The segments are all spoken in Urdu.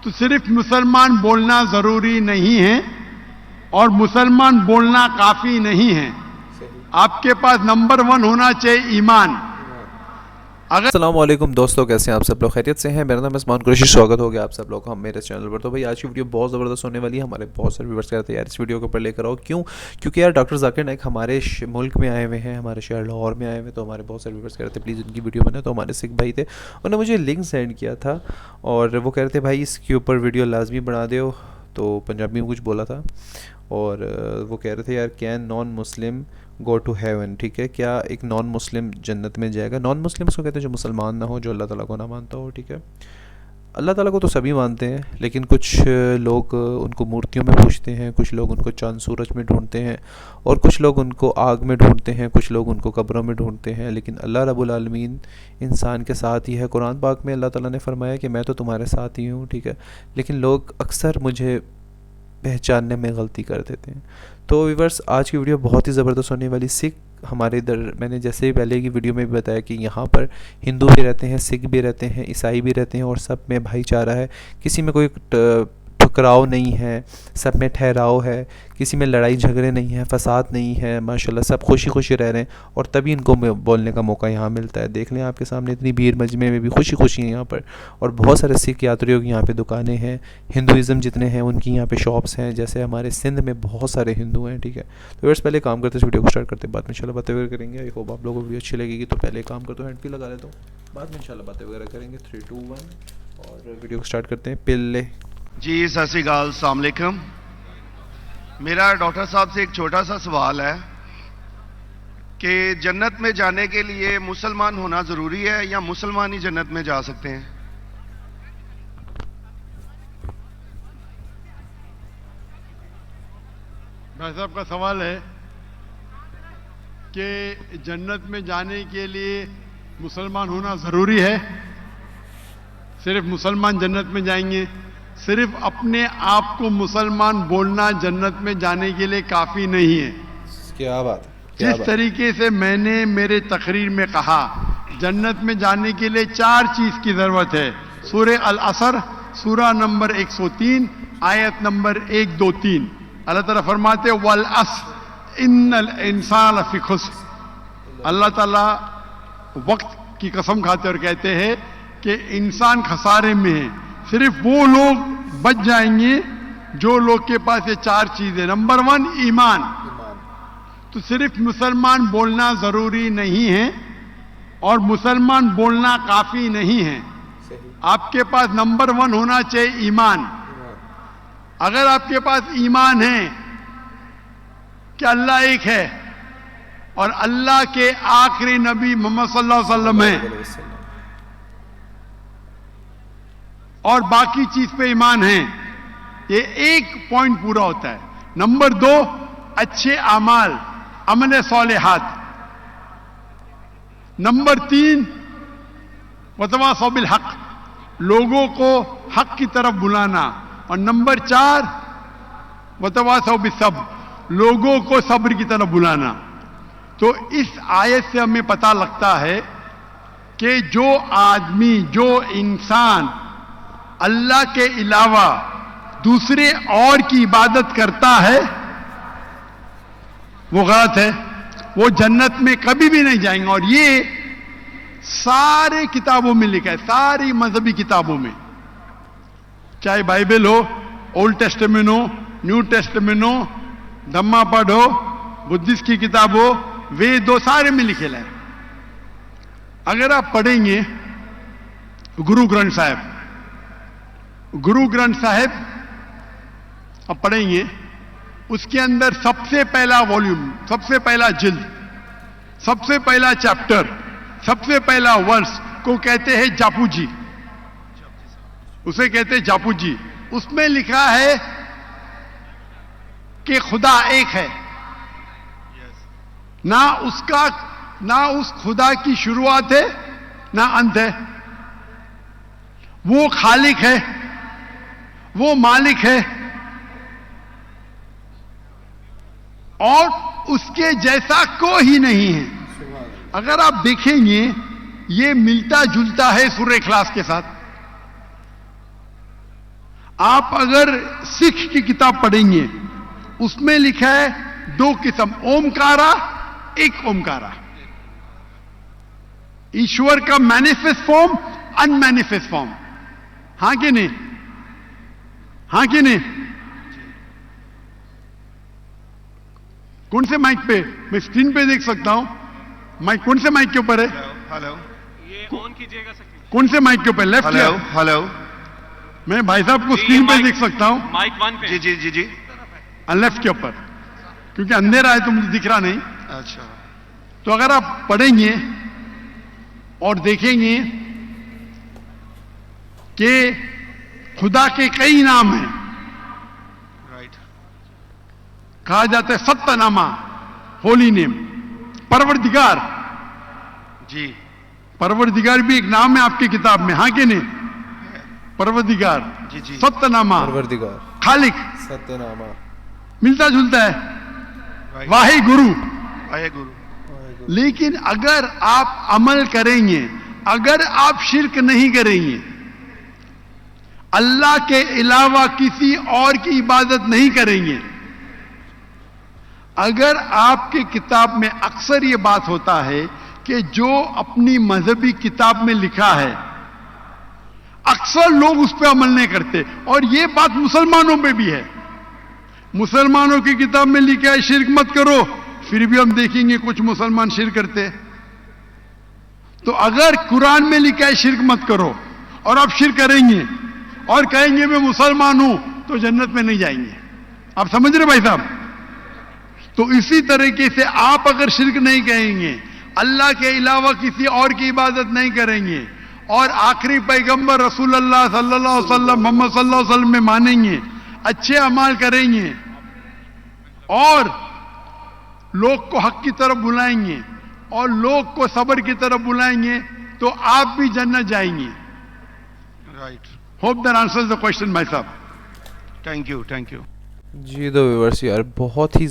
تو صرف مسلمان بولنا ضروری نہیں ہے اور مسلمان بولنا کافی نہیں ہے. آپ کے پاس نمبر 1 ہونا چاہیے ایمان. السلام علیکم دوستوں، کیسے ہیں آپ سب لوگ؟ خیریت سے ہیں؟ میرا نام عثمان قریشی. سواگت ہو گیا آپ سب لوگ کا میرے چینل پر. تو بھائی آج کی ویڈیو بہت زبردست ہونے والی ہے. ہمارے بہت سارے ویورز کہتے ہیں یار اس ویڈیو کے اوپر لے کر آؤ. کیونکہ یار ڈاکٹر ذاکر نائک ہمارے ملک میں آئے ہوئے ہیں، ہمارے شہر لاہور میں آئے ہوئے. تو ہمارے بہت سارے ویورز کہہ رہے تھے پلیز ان کی ویڈیو بنائے. تو ہمارے سکھ بھائی تھے، انہوں نے مجھے لنک سینڈ کیا تھا اور وہ کہہ رہے تھے بھائی اس کے اوپر ویڈیو لازمی بنا دو. تو پنجابی میں کچھ بولا تھا اور وہ کہہ رہے تھے یار can non Muslim go to heaven. ٹھیک ہے، کیا ایک نان مسلم جنت میں جائے گا؟ نان مسلم اس کو کہتے ہیں جو مسلمان نہ ہو، جو اللہ تعالیٰ کو نہ مانتا ہو. ٹھیک ہے، اللہ تعالیٰ کو تو سبھی مانتے ہیں، لیکن کچھ لوگ ان کو مورتیوں میں پوجتے ہیں، کچھ لوگ ان کو چاند سورج میں ڈھونڈتے ہیں، اور کچھ لوگ ان کو آگ میں ڈھونڈتے ہیں، کچھ لوگ ان کو قبروں میں ڈھونڈتے ہیں. لیکن اللہ رب العالمین انسان کے ساتھ ہی ہے. قرآن پاک میں اللہ تعالیٰ نے فرمایا کہ میں تو تمہارے ساتھ ہی ہوں. ٹھیک ہے، لیکن لوگ اکثر مجھے پہچاننے میں غلطی کر دیتے ہیں. تو ویورس آج کی ویڈیو بہت ہی زبردست ہونے والی. سکھ ہمارے ادھر، میں نے جیسے ہی پہلے کی ویڈیو میں بھی بتایا کہ یہاں پر ہندو بھی رہتے ہیں، سکھ بھی رہتے ہیں، عیسائی بھی رہتے ہیں، اور سب میں بھائی چارہ ہے. کسی میں کوئی ٹکراؤ نہیں ہے، سب میں ٹھہراؤ ہے، کسی میں لڑائی جھگڑے نہیں ہیں، فساد نہیں ہے. ماشاءاللہ سب خوشی خوشی رہ رہے ہیں، اور تبھی ان کو بولنے کا موقع یہاں ملتا ہے. دیکھ لیں آپ کے سامنے اتنی بھیڑ مجمع میں بھی خوشی خوشی ہیں یہاں پر. اور بہت سارے سکھ یاتریوں کی یہاں پہ دکانیں ہیں. ہندوازم جتنے ہیں ان کی یہاں پہ شاپس ہیں، جیسے ہمارے سندھ میں بہت سارے ہندو ہیں. ٹھیک ہے، تو ویسے پہلے کام کرتے اس ویڈیو کو اسٹارٹ کرتے ہیں، بعد میں انشاءاللہ باتیں وغیرہ کریں گے. آئی ہوپ آپ لوگوں کو ویڈیو اچھی لگے گی. تو پہلے کام کرتا ہوں، ہینڈ پہ لگا لیتا ہوں، بعد میں انشاءاللہ باتیں وغیرہ کریں گے. 3 2 1 اور ویڈیو کو اسٹارٹ کرتے ہیں. پہلے جی ست شری اکال، السلام علیکم. میرا ڈاکٹر صاحب سے ایک چھوٹا سا سوال ہے کہ جنت میں جانے کے لیے مسلمان ہونا ضروری ہے یا مسلمان ہی جنت میں جا سکتے ہیں؟ بھائی صاحب کا سوال ہے کہ جنت میں جانے کے لیے مسلمان ہونا ضروری ہے؟ صرف مسلمان جنت میں جائیں گے؟ صرف اپنے آپ کو مسلمان بولنا جنت میں جانے کے لیے کافی نہیں ہے. کیا بات ہے. جس طریقے سے میں نے میرے تقریر میں کہا جنت میں جانے کے لیے 4 چیز کی ضرورت ہے. سورہ العصر سورہ نمبر 103 آیت نمبر 1 2 3 اللہ تعالیٰ فرماتے والعصر ان الانسان لفی خسر. اللہ تعالیٰ وقت کی قسم کھاتے اور کہتے ہیں کہ انسان خسارے میں ہے. صرف وہ لوگ بچ جائیں گے جو لوگ کے پاس یہ 4 چیزیں. نمبر 1 ایمان. تو صرف مسلمان بولنا ضروری نہیں ہے اور مسلمان بولنا کافی نہیں ہے. آپ کے پاس نمبر 1 ہونا چاہیے ایمان. اگر آپ کے پاس ایمان ہے کہ اللہ ایک ہے اور اللہ کے آخری نبی محمد صلی اللہ علیہ وسلم ہیں اور باقی چیز پہ ایمان ہے، یہ ایک پوائنٹ پورا ہوتا ہے. نمبر 2 اچھے اعمال، عمل صالحات. نمبر 3 وتواصوا بالحق، لوگوں کو حق کی طرف بلانا. اور نمبر 4 وتواصوا بالصبر، لوگوں کو صبر کی طرف بلانا. تو اس آیت سے ہمیں پتہ لگتا ہے کہ جو آدمی، جو انسان اللہ کے علاوہ دوسرے اور کی عبادت کرتا ہے وہ غلط ہے، وہ جنت میں کبھی بھی نہیں جائیں گے. اور یہ سارے کتابوں میں لکھا ہے، ساری مذہبی کتابوں میں، چاہے بائبل ہو، اولڈ ٹیسٹمنٹ ہو، نیو ٹیسٹمنٹ ہو، دھما پڑھ ہو، بدھسٹ کی کتاب ہو، وید ہو، سارے میں لکھے ہے. اگر آپ پڑھیں گے گرو گرنتھ صاحب، گرو گرنتھ صاحب آپ پڑھیں گے، اس کے اندر سب سے پہلا والیوم، سب سے پہلا جلد، سب سے پہلا چیپٹر، سب سے پہلا ورس کو کہتے ہیں جاپو جی. اسے کہتے ہیں جاپو جی. اس میں لکھا ہے کہ خدا ایک ہے، نہ اس خدا کی شروعات ہے نہ انت ہے. وہ خالق ہے، وہ مالک ہے، اور اس کے جیسا کوئی نہیں ہے. اگر آپ دیکھیں گے یہ ملتا جلتا ہے سورہ اخلاص کے ساتھ. آپ اگر سکھ کی کتاب پڑھیں گے اس میں لکھا ہے 2 قسم، اومکارا، ایک اومکارا، ایشور کا مینیفیسٹ فارم، ان مینیفیسٹ فارم. ہاں کہ نہیں؟ ہاں کہ نہیں؟ کون سے مائک پہ؟ میں اسکرین پہ دیکھ سکتا ہوں. مائک کون سے مائک کے اوپر ہے؟ ہلو یہ آن کیجیے گا سر. کون سے مائک کے اوپر؟ لیفٹ یا؟ ہلو میں بھائی صاحب کو اسکرین پہ دیکھ سکتا ہوں. مائک 1 پہ. جی جی جی جی. لیفٹ کے اوپر، کیونکہ اندھیرا ہے تو مجھے دکھ رہا نہیں. اچھا تو اگر آپ پڑھیں گے اور دیکھیں گے کہ خدا کے کئی نام ہیں. رائٹ. کہا جاتا ہے ستہ نامہ، ہولی نیم، پروردگار. جی پروردگار بھی ایک نام ہے آپ کی کتاب میں، ہاں کہ نہیں؟ پروردگار، جی جی. ستہ نامہ، پروردگار، خالق، ستیہ نامہ، ملتا جلتا ہے. رائٹ. واحد گرو. واحد گرو. لیکن اگر آپ عمل کریں گے، اگر آپ شرک نہیں کریں گے، اللہ کے علاوہ کسی اور کی عبادت نہیں کریں گے، اگر آپ کی کتاب میں اکثر یہ بات ہوتا ہے کہ جو اپنی مذہبی کتاب میں لکھا ہے اکثر لوگ اس پہ عمل نہیں کرتے، اور یہ بات مسلمانوں پہ بھی ہے. مسلمانوں کی کتاب میں لکھا ہے شرک مت کرو، پھر بھی ہم دیکھیں گے کچھ مسلمان شرک کرتے. تو اگر قرآن میں لکھا ہے شرک مت کرو اور آپ شرک کریں گے اور کہیں گے میں مسلمان ہوں تو جنت میں نہیں جائیں گے. آپ سمجھ رہے بھائی صاحب؟ تو اسی طریقے سے آپ اگر شرک نہیں کہیں گے، اللہ کے علاوہ کسی اور کی عبادت نہیں کریں گے، اور آخری پیغمبر رسول اللہ صلی اللہ علیہ وسلم، محمد صلی اللہ علیہ وسلم میں مانیں گے، اچھے اعمال کریں گے، اور لوگ کو حق کی طرف بلائیں گے اور لوگ کو صبر کی طرف بلائیں گے، تو آپ بھی جنت جائیں گے. Right. Hope that answers the question بھائی صاحب. Thank you thank you. جی تو ویورس یار بہت ہی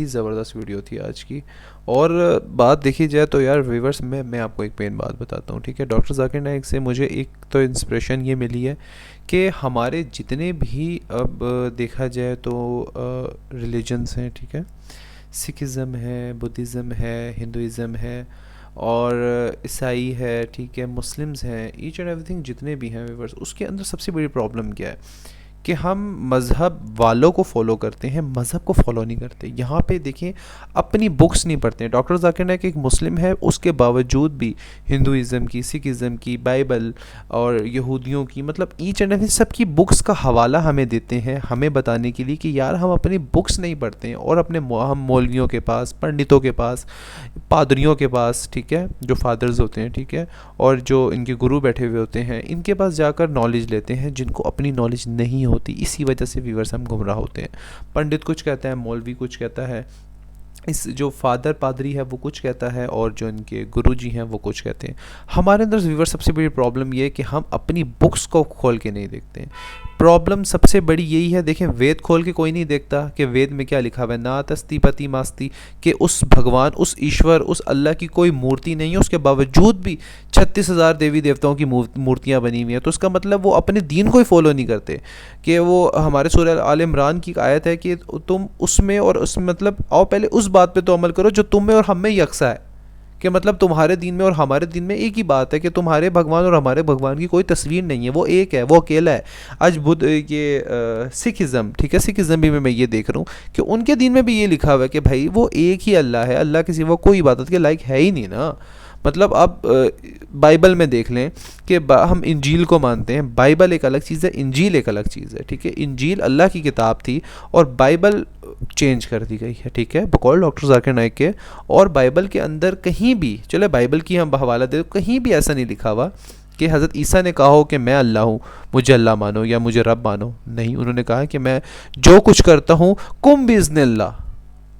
زبردست ویڈیو تھی آج کی. اور بات دیکھی جائے تو یار ویورس میں آپ کو ایک پین بات بتاتا ہوں، ٹھیک ہے. ڈاکٹر ذاکر نائک سے مجھے ایک تو انسپریشن یہ ملی ہے کہ ہمارے جتنے بھی اب دیکھا جائے تو ریلیجنس ہیں، ٹھیک ہے، سکھزم ہے، بدھزم ہے، ہندوازم ہے، اور عیسائی ہے، ٹھیک ہے، مسلمز ہیں، ایچ اینڈ ایوری تھنگ جتنے بھی ہیں ویورس، اس کے اندر سب سے بڑی پرابلم کیا ہے کہ ہم مذہب والوں کو فالو کرتے ہیں، مذہب کو فالو نہیں کرتے. یہاں پہ دیکھیں اپنی بکس نہیں پڑھتے ہیں. ڈاکٹر ذاکر نائک ایک مسلم ہے، اس کے باوجود بھی ہندوازم کی، سکھزم کی، بائبل اور یہودیوں کی، مطلب ایچ اینڈ ایوری سب کی بکس کا حوالہ ہمیں دیتے ہیں، ہمیں بتانے کے لیے کہ یار ہم اپنی بکس نہیں پڑھتے ہیں، اور اپنے ہم مولویوں کے پاس، پنڈتوں کے پاس، پادریوں کے پاس، ٹھیک ہے، جو فادرز ہوتے ہیں، ٹھیک ہے، اور جو ان کے گرو بیٹھے ہوئے ہوتے ہیں، ان کے پاس جا کر نالج لیتے ہیں جن کو اپنی نالج نہیں ہوتی. اسی وجہ سے ویورز ہم گمراہ ہوتے ہیں. پنڈت کچھ کہتا ہے، مولوی کچھ کہتا ہے، اس جو فادر پادری ہے وہ کچھ کہتا ہے، اور جو ان کے گرو جی ہیں وہ کچھ کہتے ہیں. ہمارے اندر ویور سب سے بڑی پرابلم یہ ہے کہ ہم اپنی بکس کو کھول کے نہیں دیکھتے ہیں. پرابلم سب سے بڑی یہی ہے. دیکھیں وید کھول کے کوئی نہیں دیکھتا کہ وید میں کیا لکھا ہوا ہے، نا تستی پتی ماستی، کہ اس بھگوان، اس ایشور، اس اللہ کی کوئی مورتی نہیں ہے، اس کے باوجود بھی 36,000 دیوی دیوتاؤں کی مورتیاں بنی ہوئی ہیں. تو اس کا مطلب وہ اپنے دین کو ہی فالو نہیں کرتے. کہ وہ ہمارے سورہ آل عمران کی ایک آیت ہے کہ تم اس میں اور اس میں، مطلب آؤ پہلے اس بات پہ تو عمل کرو جو تم میں اور ہم میں یکساں ہے. کہ مطلب تمہارے دین میں اور ہمارے دین میں ایک ہی بات ہے کہ تمہارے بھگوان اور ہمارے بھگوان کی کوئی تصویر نہیں ہے، وہ ایک ہے، وہ اکیلا ہے. آج یہ سکھزم، ٹھیک ہے، سکھزم بھی میں یہ دیکھ رہا ہوں کہ ان کے دین میں بھی یہ لکھا ہوا ہے کہ بھائی وہ ایک ہی اللہ ہے، اللہ کے سوا کوئی عبادت کے لائق ہے ہی نہیں نا. مطلب آپ بائبل میں دیکھ لیں کہ ہم انجیل کو مانتے ہیں، بائبل ایک الگ چیز ہے، انجیل ایک الگ چیز ہے، ٹھیک ہے. انجیل اللہ کی کتاب تھی اور بائبل چینج کر دی گئی ہے، ٹھیک ہے، بقول ڈاکٹر ذاکر نائک کے. اور بائبل کے اندر کہیں بھی، چلے بائبل کی ہم حوالہ دے، کہیں بھی ایسا نہیں لکھا ہوا کہ حضرت عیسیٰ نے کہا ہو کہ میں اللہ ہوں، مجھے اللہ مانو یا مجھے رب مانو. نہیں، انہوں نے کہا کہ میں جو کچھ کرتا ہوں کم باذن اللہ،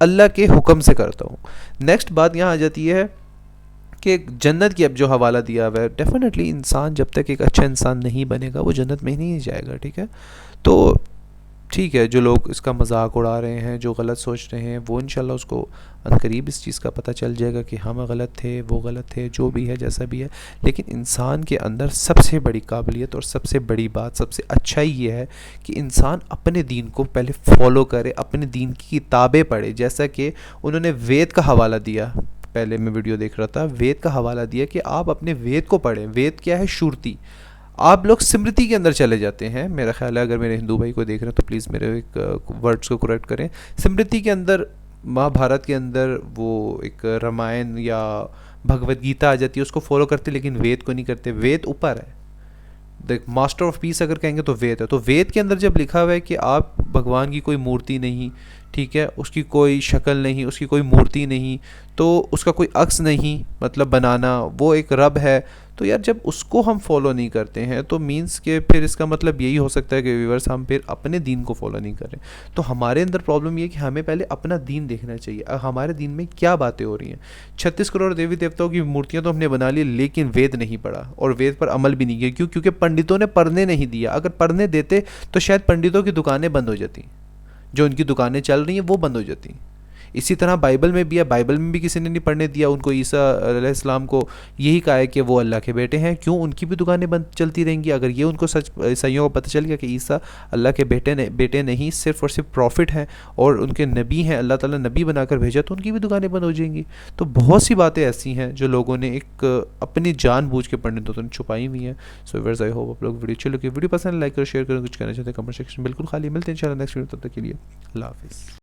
اللہ کے حکم سے کرتا ہوں. نیکسٹ بات یہاں آ جاتی ہے کہ جنت کی اب جو حوالہ دیا ہوا ہے، ڈیفینیٹلی انسان جب تک ایک اچھا انسان نہیں بنے گا وہ جنت میں ہی نہیں جائے گا، ٹھیک ہے. تو ٹھیک ہے، جو لوگ اس کا مذاق اڑا رہے ہیں، جو غلط سوچ رہے ہیں، وہ انشاءاللہ اس کو عنقریب اس چیز کا پتہ چل جائے گا کہ ہم غلط تھے، وہ غلط تھے، جو بھی ہے جیسا بھی ہے. لیکن انسان کے اندر سب سے بڑی قابلیت اور سب سے بڑی بات، سب سے اچھائی یہ ہے کہ انسان اپنے دین کو پہلے فالو کرے، اپنے دین کی کتابیں پڑھے. جیسا کہ انہوں نے وید کا حوالہ دیا، پہلے میں ویڈیو دیکھ رہا تھا، وید کا حوالہ دیا کہ آپ اپنے وید کو پڑھیں. وید کیا ہے؟ شورتی. آپ لوگ سمرتی کے اندر چلے جاتے ہیں. میرا خیال ہے اگر میرے ہندو بھائی کو دیکھ رہے ہیں تو پلیز میرے ایک ورڈز کو کریکٹ کریں. سمرتی کے اندر، مہا بھارت کے اندر وہ ایک رامائن یا بھگوت گیتا آ جاتی ہے، اس کو فالو کرتے لیکن وید کو نہیں کرتے. وید اوپر ہے، ماسٹر آف پیس اگر کہیں گے تو وید ہے. تو وید کے اندر جب لکھا ہوا ہے کہ آپ بھگوان کی کوئی مورتی نہیں، ٹھیک ہے، اس کی کوئی شکل نہیں، اس کی کوئی مورتی نہیں، تو اس کا کوئی عکس نہیں، مطلب بنانا، وہ ایک رب ہے. تو یار جب اس کو ہم فالو نہیں کرتے ہیں تو مینس کہ پھر اس کا مطلب یہی ہو سکتا ہے کہ ویورز ہم پھر اپنے دین کو فالو نہیں کریں. تو ہمارے اندر پرابلم یہ ہے کہ ہمیں پہلے اپنا دین دیکھنا چاہیے، ہمارے دین میں کیا باتیں ہو رہی ہیں. 36 کروڑ دیوی دیوتاؤں کی مورتیاں تو ہم نے بنا لی لیکن وید نہیں پڑھا اور وید پر عمل بھی نہیں کیا. کیوں؟ کیونکہ پنڈتوں نے پڑھنے نہیں دیا. اگر پڑھنے دیتے تو شاید پنڈتوں کی دکانیں بند ہو جاتی، جو ان کی دکانیں چل رہی ہیں وہ بند ہو جاتی. اسی طرح بائبل میں بھی ہے، بائبل میں بھی کسی نے نہیں پڑھنے دیا. ان کو عیسیٰ علیہ السلام کو یہی کہا ہے کہ وہ اللہ کے بیٹے ہیں. کیوں؟ ان کی بھی دکانیں بند چلتی رہیں گی. اگر یہ ان کو سچ عیسائیوں کو پتہ چل گیا کہ عیسیٰ اللہ کے بیٹے نہیں، صرف اور صرف پروفٹ ہیں اور ان کے نبی ہیں، اللہ تعالیٰ نبی بنا کر بھیجا، تو ان کی بھی دکانیں بند ہو جائیں گی. تو بہت سی باتیں ایسی ہیں جو لوگوں نے ایک اپنی جان بوجھ کے پڑھنے تو چھپائی ہوئی ہیں. سو ویورز آئی ہوپ آپ لوگ ویڈیو چلو کہ ویڈیو پسند لائک کرو، شیئر کرو، کچھ کہنا چاہتے ہیں کمنٹ سیکشن بالکل خالی. ملتے ہیں انشاءاللہ نیکسٹ ویڈیو، تب تک کے لیے اللہ حافظ.